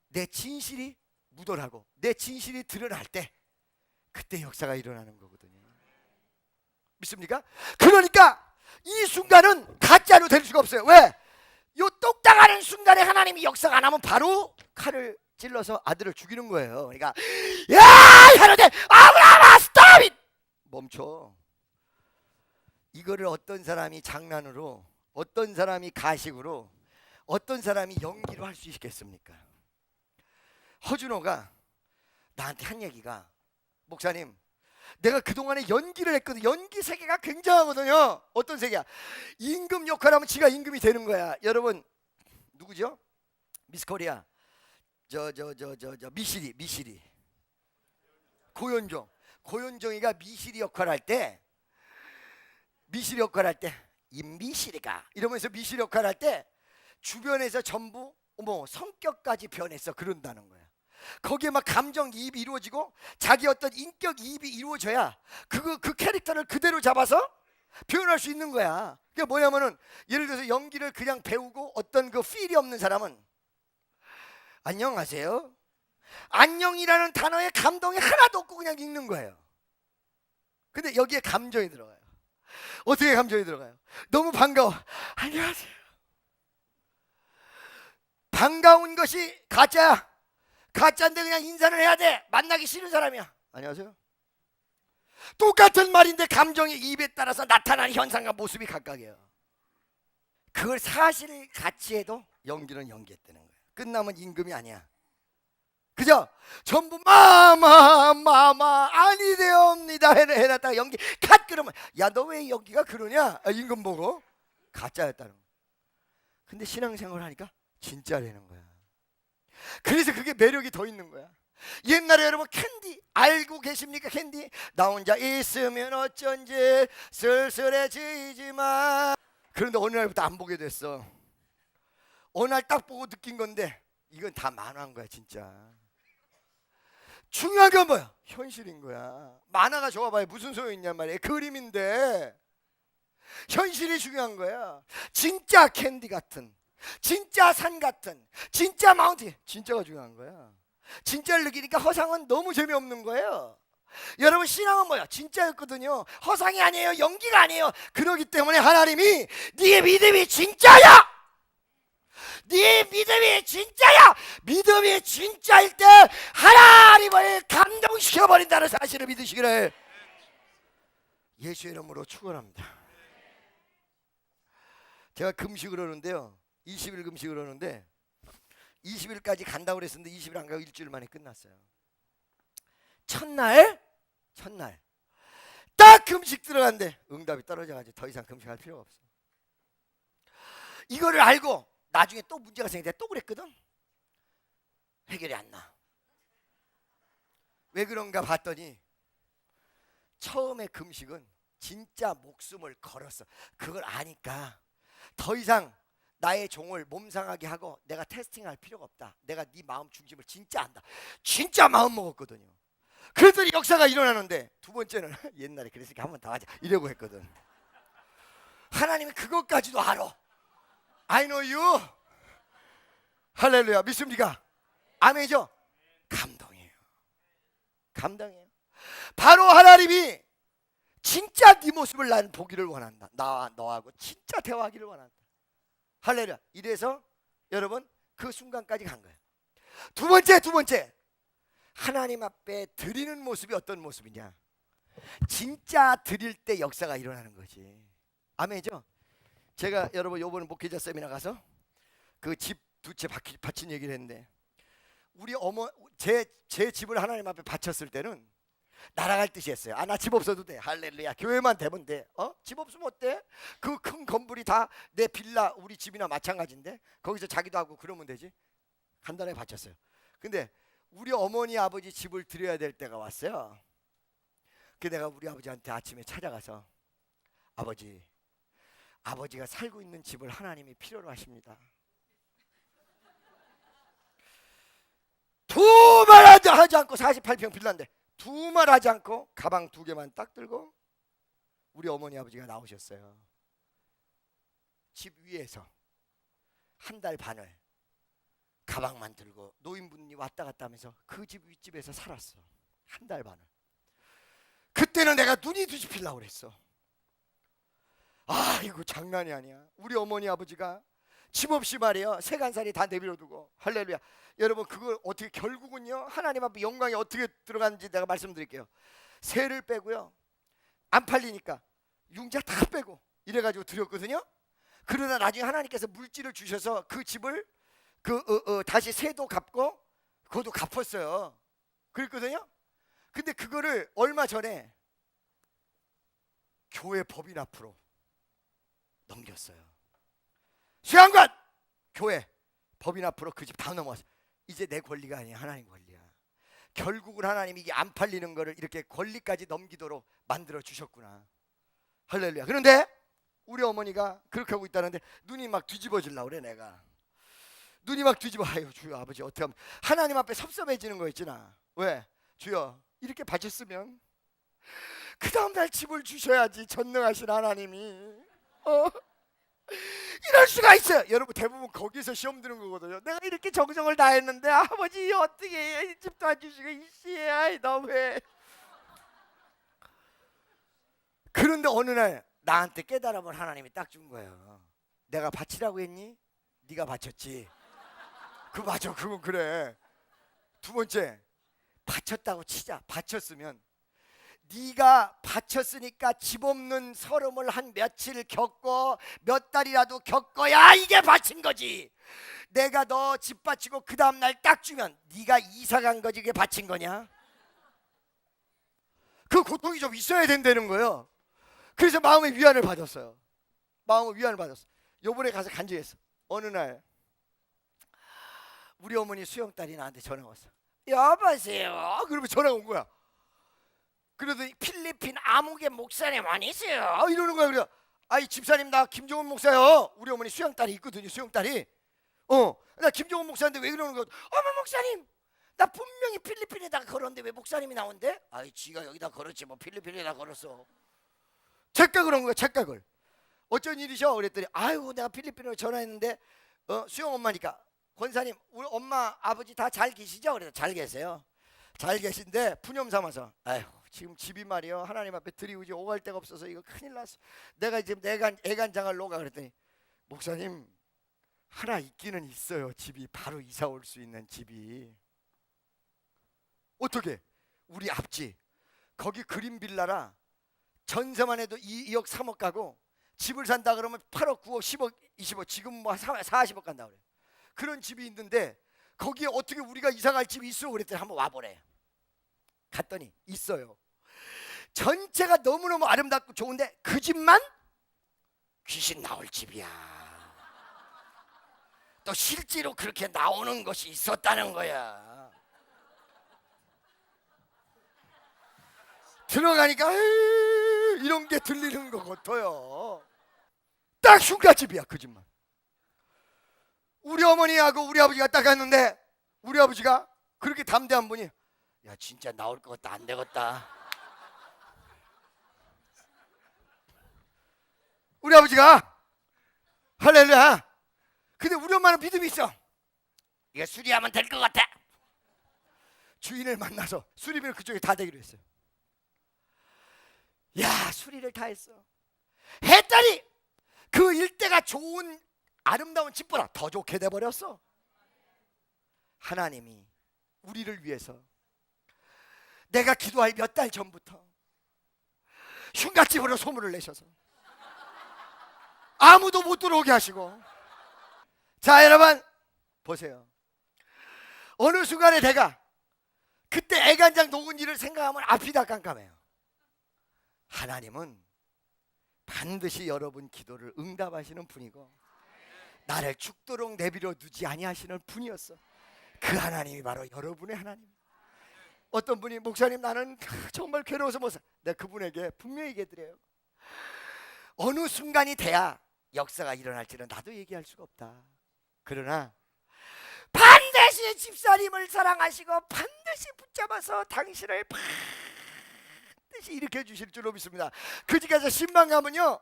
내 진실이 묻어나고 내 진실이 드러날 때 그때 역사가 일어나는 거거든요. 믿습니까? 그러니까 이 순간은 가짜로 될 수가 없어요. 왜? 요 똑딱하는 순간에 하나님이 역사가 안 하면 바로 칼을 찔러서 아들을 죽이는 거예요. 그러니까 야 헤로데 아브라함아 스톱 잇 멈춰. 이거를 어떤 사람이 장난으로 어떤 사람이 가식으로 어떤 사람이 연기로 할 수 있겠습니까? 허준호가 나한테 한 얘기가 목사님 내가 그동안에 연기를 했거든. 연기 세계가 굉장하거든요. 어떤 세계야? 임금 역할하면 지가 임금이 되는 거야. 여러분 누구죠? 미스코리아 미시리 고현정이가 미시리 역할할 때 이 미실이가 이러면서 미실 역할을 할 때 주변에서 전부 어머 성격까지 변했어 그런다는 거야. 거기에 막 감정이입이 이루어지고 자기 어떤 인격이입이 이루어져야 그 캐릭터를 그대로 잡아서 표현할 수 있는 거야. 그게 뭐냐면은 예를 들어서 연기를 그냥 배우고 어떤 그 필이 없는 사람은 안녕하세요 안녕이라는 단어에 감동이 하나도 없고 그냥 읽는 거예요. 근데 여기에 감정이 들어가요. 어떻게 감정이 들어가요? 너무 반가워. 안녕하세요. 반가운 것이 가짜야. 가짜인데 그냥 인사를 해야 돼. 만나기 싫은 사람이야. 안녕하세요. 똑같은 말인데 감정의 입에 따라서 나타나는 현상과 모습이 각각이에요. 그걸 사실 같이 해도 연기는 연기했다는 거예요. 끝나면 임금이 아니야. 그죠? 전부 마마 아니 되옵니다 해놨다가 연기 컷 그러면 야 너 왜 연기가 그러냐? 임금 보고 가짜였다는 거야. 근데 신앙생활 하니까 진짜라는 거야. 그래서 그게 매력이 더 있는 거야. 옛날에 여러분 캔디 알고 계십니까? 캔디 나 혼자 있으면 어쩐지 쓸쓸해지지만 그런데 어느 날부터 안 보게 됐어. 어느 날 딱 보고 느낀 건데 이건 다 만화인 거야 진짜. 중요한 건 뭐야? 현실인 거야. 만화가 좋아봐야 무슨 소용이 있냔 말이야. 그림인데 현실이 중요한 거야. 진짜 캔디 같은 진짜 산 같은 진짜 마운틴 진짜가 중요한 거야. 진짜를 느끼니까 허상은 너무 재미없는 거예요. 여러분 신앙은 뭐야? 진짜였거든요. 허상이 아니에요. 연기가 아니에요. 그렇기 때문에 하나님이 네 믿음이 진짜야. 네 믿음이 진짜야. 믿음이 진짜일 때 하나님을 감동시켜버린다는 사실을 믿으시기를 예수의 이름으로 축원합니다. 제가 금식을 하는데요 20일 금식을 하는데 20일까지 간다고 그랬었는데 20일 안 가고 일주일 만에 끝났어요. 첫날 딱 금식 들어간대 응답이 떨어져가지고 더 이상 금식할 필요가 없어. 이거를 알고 나중에 또 문제가 생기는데 또 그랬거든. 해결이 안 나. 왜 그런가 봤더니 처음에 금식은 진짜 목숨을 걸었어. 그걸 아니까 더 이상 나의 종을 몸 상하게 하고 내가 테스팅할 필요가 없다. 내가 네 마음 중심을 진짜 안다. 진짜 마음 먹었거든요. 그랬더니 역사가 일어나는데 두 번째는 옛날에 그랬으니까 한 번 더 하자 이러고 했거든. 하나님이 그것까지도 알아. I know you. 할렐루야. 믿습니까? 아멘이죠? 감동이에요. 감동이에요. 바로 하나님이 진짜 네 모습을 난 보기를 원한다. 나와 너하고 진짜 대화하기를 원한다. 할렐루야. 이래서 여러분 그 순간까지 간 거예요. 두 번째 하나님 앞에 드리는 모습이 어떤 모습이냐? 진짜 드릴 때 역사가 일어나는 거지. 아멘이죠? 제가 여러분 요번에 목회자 세미나 가서 그 집 두 채 바친 얘기를 했는데 우리 제 집을 하나님 앞에 바쳤을 때는 날아갈 듯이 했어요. 아 나 집 없어도 돼. 할렐루야. 교회만 되면 돼. 집 없으면 어때? 그 큰 건물이 다 내 빌라 우리 집이나 마찬가지인데 거기서 자기도 하고 그러면 되지. 간단하게 바쳤어요. 근데 우리 어머니 아버지 집을 드려야 될 때가 왔어요. 그 내가 우리 아버지한테 아침에 찾아가서 아버지가 살고 있는 집을 하나님이 필요로 하십니다. 두 말 하지 않고 48평 빌라인데 두 말 하지 않고 가방 두 개만 딱 들고 우리 어머니 아버지가 나오셨어요. 집 위에서 한 달 반을 가방만 들고 노인분이 왔다 갔다 하면서 그 집 윗집에서 살았어. 한 달 반을. 그때는 내가 눈이 뒤집히려고 그랬어. 아 이거 장난이 아니야. 우리 어머니 아버지가 집 없이 말이에요. 세간살이 다 내버려두고. 할렐루야. 여러분 그걸 어떻게 결국은요 하나님 앞에 영광이 어떻게 들어가는지 내가 말씀드릴게요. 세를 빼고요 안 팔리니까 융자 다 빼고 이래가지고 드렸거든요. 그러나 나중에 하나님께서 물질을 주셔서 그 집을 다시 세도 갚고 그것도 갚았어요. 그랬거든요. 근데 그거를 얼마 전에 교회 법인 앞으로 넘겼어요. 수양관 교회 법인 앞으로 그 집 다 넘어왔어. 이제 내 권리가 아니야. 하나님 권리야. 결국은 하나님이 이게 안 팔리는 거를 이렇게 권리까지 넘기도록 만들어 주셨구나. 할렐루야. 그런데 우리 어머니가 그렇게 하고 있다는데 눈이 막 뒤집어질라 그래. 내가 눈이 막 뒤집어. 아유 주여 아버지 어떻게 하면 하나님 앞에 섭섭해지는 거 있잖아. 왜? 주여 이렇게 바쳤으면 그 다음날 집을 주셔야지. 전능하신 하나님이 이럴 수가 있어요. 여러분 대부분 거기서 시험 드는 거거든요. 내가 이렇게 정성을 다했는데 아버지 어떻게 해? 이 집도 안 주시고 이씨야 너왜? 그런데 어느 날 나한테 깨달음을 하나님이 딱 준 거예요. 내가 바치라고 했니? 네가 바쳤지. 그 맞아. 그건 그래. 두 번째 바쳤다고 치자. 바쳤으면 네가 바쳤으니까 집 없는 서름을 한 며칠 겪고 몇 달이라도 겪어야 이게 바친 거지. 내가 너 집 바치고 그 다음날 딱 주면 네가 이사 간 거지. 그게 바친 거냐? 그 고통이 좀 있어야 된다는 거예요. 그래서 마음의 위안을 받았어요. 마음의 위안을 받았어. 요번에 가서 간증했어. 어느 날 우리 어머니 수영딸이 나한테 전화 왔어. 여보세요? 그러면 전화가 온 거야. 그러더니 필리핀 아무개 목사님 아니세요? 이러는 거야. 그래. 아이 집사님 나 김종훈 목사요. 우리 어머니 수영딸이 있거든요. 수영딸이. 나 김종훈 목사인데 왜 그러는 거야? 어머 목사님 나 분명히 필리핀에다가 걸었는데 왜 목사님이 나온대? 아이 지가 여기다 걸었지 뭐 필리핀에다 걸었어. 착각을 한 거야. 착각을. 어쩐 일이셔? 그랬더니 아유 내가 필리핀으로 전화했는데 수영 엄마니까 권사님 우리 엄마 아버지 다 잘 계시죠? 그래서 잘 계세요. 잘 계신데 푸념 삼아서 아휴 지금 집이 말이요 하나님 앞에 드리우지 오갈 데가 없어서 이거 큰일 났어. 내가 지금 애간장을 놓아. 그랬더니 목사님 하나 있기는 있어요. 집이 바로 이사 올 수 있는 집이. 어떻게? 우리 앞집 거기 그린 빌라라. 전세만 해도 2억 3억 가고 집을 산다 그러면 8억 9억 10억 20억 지금 뭐 40억 간다 그래. 그런 집이 있는데 거기에 어떻게 우리가 이사 갈 집이 있어? 그랬더니 한번 와보래. 갔더니 있어요. 전체가 너무너무 아름답고 좋은데 그 집만 귀신 나올 집이야. 또 실제로 그렇게 나오는 것이 있었다는 거야. 들어가니까 이런 게 들리는 것 같아요. 딱 흉가집이야 그 집만. 우리 어머니하고 우리 아버지가 딱 갔는데 우리 아버지가 그렇게 담대한 분이 야 진짜 나올 것 같다. 안 되겠다. 우리 아버지가 할렐루야. 근데 우리 엄마는 믿음이 있어. 이거 수리하면 될 것 같아. 주인을 만나서 수리비를 그쪽에 다 대기로 했어요. 야 수리를 다 했어. 했더니 그 일대가 좋은 아름다운 집보다 더 좋게 돼버렸어. 하나님이 우리를 위해서 내가 기도할 몇 달 전부터 흉가집으로 소문을 내셔서 아무도 못 들어오게 하시고. 자 여러분 보세요. 어느 순간에 내가 그때 애간장 녹은 일을 생각하면 앞이 다 깜깜해요. 하나님은 반드시 여러분 기도를 응답하시는 분이고 나를 죽도록 내버려 두지 아니하시는 분이었어. 그 하나님이 바로 여러분의 하나님. 어떤 분이 목사님 나는 정말 괴로워서 못 살아. 내가 그분에게 분명히 얘기해드려요. 어느 순간이 돼야 역사가 일어날지는 나도 얘기할 수가 없다. 그러나 반드시 집사님을 사랑하시고 반드시 붙잡아서 당신을 반드시 일으켜 주실 줄로 믿습니다. 그 집에서 신방가면요,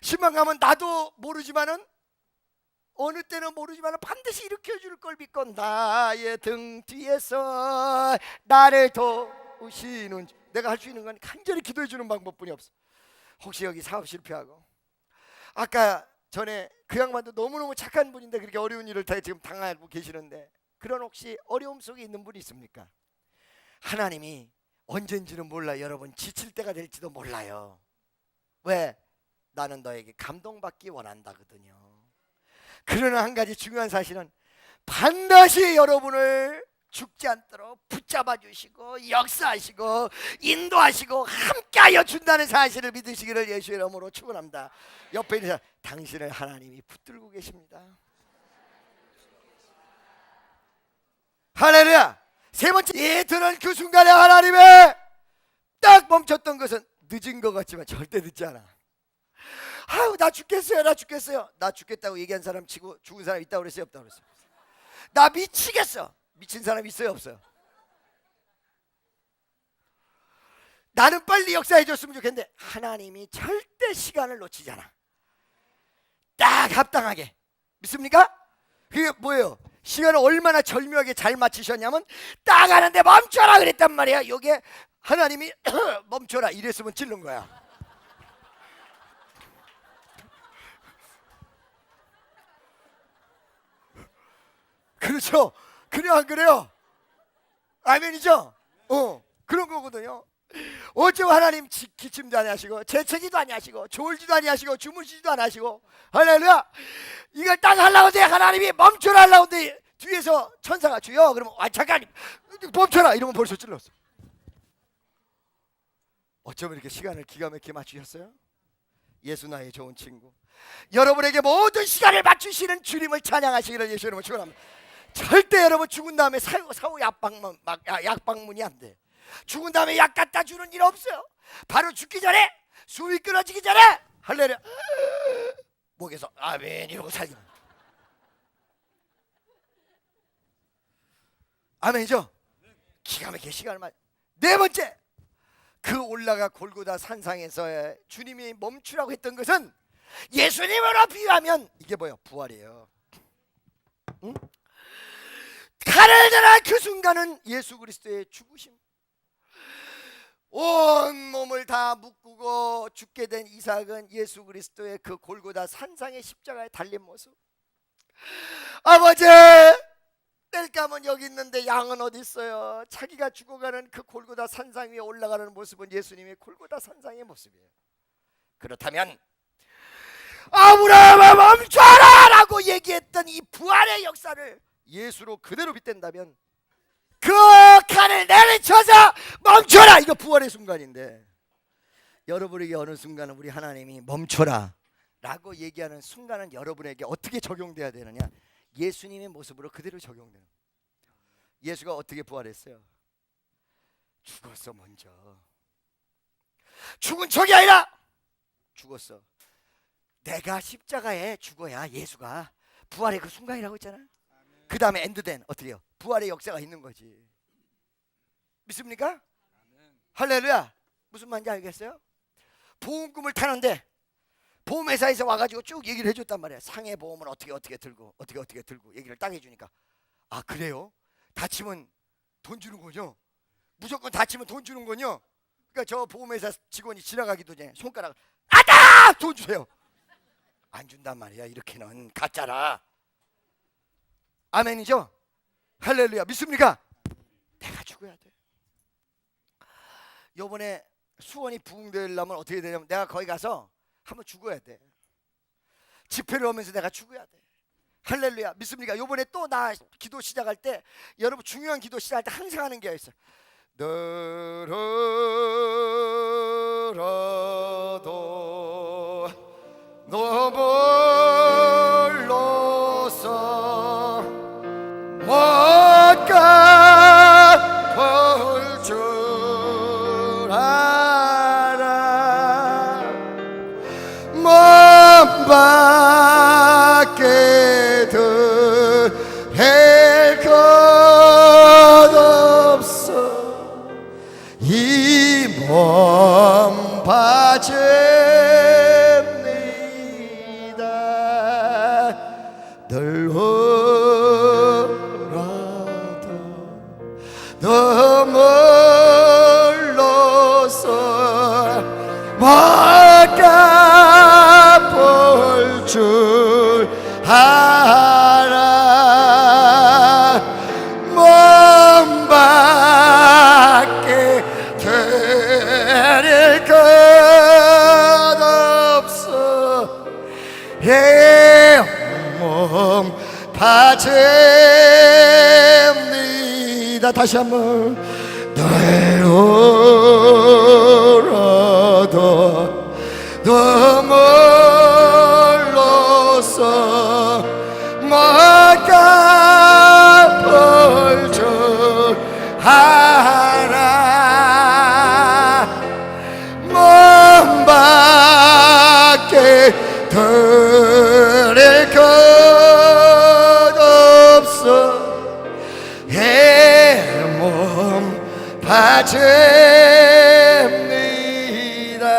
신방가면 나도 모르지만은 어느 때는 모르지만 반드시 일으켜 줄 걸 믿고 나의 등 뒤에서 나를 도우시는. 내가 할 수 있는 건 간절히 기도해 주는 방법뿐이 없어. 혹시 여기 사업 실패하고 아까 전에 그 양반도 너무너무 착한 분인데 그렇게 어려운 일을 다 지금 당하고 계시는데 그런 혹시 어려움 속에 있는 분이 있습니까? 하나님이 언젠지는 몰라요. 여러분 지칠 때가 될지도 몰라요. 왜? 나는 너에게 감동받기 원한다거든요. 그러나 한 가지 중요한 사실은 반드시 여러분을 죽지 않도록 붙잡아 주시고 역사하시고 인도하시고 함께하여 준다는 사실을 믿으시기를 예수의 이름으로 축원합니다. 옆에 있는 사람, 당신을 하나님이 붙들고 계십니다. 할렐루야. 세 번째, 예드는 그 순간에 하나님의 딱 멈췄던 것은 늦은 것 같지만 절대 늦지 않아. 아유 나 죽겠어요, 나 죽겠어요. 나 죽겠다고 얘기한 사람 치고 죽은 사람 있다고 그랬어요, 없다고 그랬어요? 나 미치겠어. 미친 사람 있어요, 없어요? 나는 빨리 역사해 줬으면 좋겠는데 하나님이 절대 시간을 놓치잖아. 딱 합당하게. 믿습니까? 그게 뭐예요? 시간을 얼마나 절묘하게 잘 맞추셨냐면 딱 하는데 멈춰라 그랬단 말이야. 요게 하나님이 멈춰라 이랬으면 찔른 거야. 그렇죠? 그래요, 안 그래요? 아멘이죠? 그런 거거든요. 어쩌고 하나님 기침도 안 하시고 재채기도 안 하시고 졸지도 안 하시고 주무시지도 안 하시고, 할렐루야. 이걸 딱 하려고 돼. 하나님이 멈춰라 하려고 돼. 뒤에서 천사가 주여 그러면 잠깐 멈춰라 이러면 벌써 찔렀어. 어쩌면 이렇게 시간을 기가 막히게 맞추셨어요? 예수 나의 좋은 친구, 여러분에게 모든 시간을 맞추시는 주님을 찬양하시기를 예수 이름으로 축원합니다. 절대 여러분 죽은 다음에 사후 약방문이 안 돼. 죽은 다음에 약 갖다 주는 일 없어요. 바로 죽기 전에, 숨이 끊어지기 전에 할렐루야 목에서 아멘 이러고 살기. 아멘이죠? 기가 막히게 시간을 맞. 네 번째, 그 올라가 골고다 산상에서 주님이 멈추라고 했던 것은 예수님으로 비유하면 이게 뭐예요? 부활이에요. 응? 칼을 들어 그 순간은 예수 그리스도의 죽으심. 온 몸을 다 묶고 죽게 된 이삭은 예수 그리스도의 그 골고다 산상의 십자가에 달린 모습. 아버지, 뗄감은 여기 있는데 양은 어디 있어요? 자기가 죽어가는 그 골고다 산상 위에 올라가는 모습은 예수님의 골고다 산상의 모습이에요. 그렇다면 아브라함아 멈춰라 라고 얘기했던 이 부활의 역사를 예수로 그대로 빗댄다면 그 칼을 내리쳐서 멈춰라, 이거 부활의 순간인데, 여러분에게 어느 순간은 우리 하나님이 멈춰라 라고 얘기하는 순간은 여러분에게 어떻게 적용돼야 되느냐? 예수님의 모습으로 그대로 적용되는. 예수가 어떻게 부활했어요? 죽었어. 먼저 죽은 척이 아니라 죽었어. 내가 십자가에 죽어야 예수가 부활의 그 순간이라고 했잖아. 그 다음에 엔드된 어떻게 해요? 부활의 역사가 있는 거지. 믿습니까? 할렐루야. 무슨 말인지 알겠어요? 보험금을 타는데 보험회사에서 와가지고 쭉 얘기를 해줬단 말이야. 상해 보험은 어떻게 들고 어떻게 들고 얘기를 딱 해주니까, 아 그래요? 다치면 돈 주는 거죠? 무조건 다치면 돈 주는 거요? 그러니까 저 보험회사 직원이 지나가기도 전에 손가락을 아다! 돈 주세요. 안 준단 말이야. 이렇게는 가짜라. 아멘이죠? 할렐루야. 믿습니까? 내가 죽어야 돼. 요번에 수원이 부흥되려면 어떻게 되냐면 내가 거기 가서 한번 죽어야 돼. 집회를 하면서 내가 죽어야 돼. 할렐루야. 믿습니까? 요번에 또 나 기도 시작할 때, 여러분 중요한 기도 시작할 때 항상 하는 게 있어요. 너라도 너 멀로서 못 가볼 줄 알아. 먼 밖에 들릴 것 없어. 이 몸 바칩니다. 늘 너 멀로서 못 가볼 줄 알아. 먼 밖에 들릴 것 없어. 몸 바칩니다. 다시 한번. 너로라도 너 멀로서 못 가볼 줄 알아. 먼 밖에 바칩니다.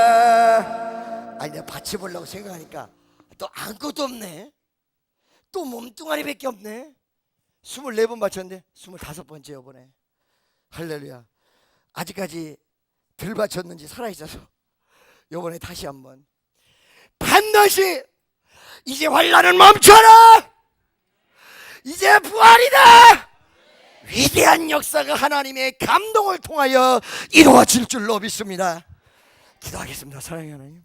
아니 내가 바쳐보려고 생각하니까 또 아무것도 없네. 또 몸뚱아리밖에 없네. 24번 바쳤는데 25번째 요번에. 할렐루야. 아직까지 덜 바쳤는지 살아있어서 요번에 다시 한번 반드시 이제 환난은 멈춰라. 이제 부활이다. 위대한 역사가 하나님의 감동을 통하여 이루어질 줄로 믿습니다. 기도하겠습니다. 사랑하는 하나님,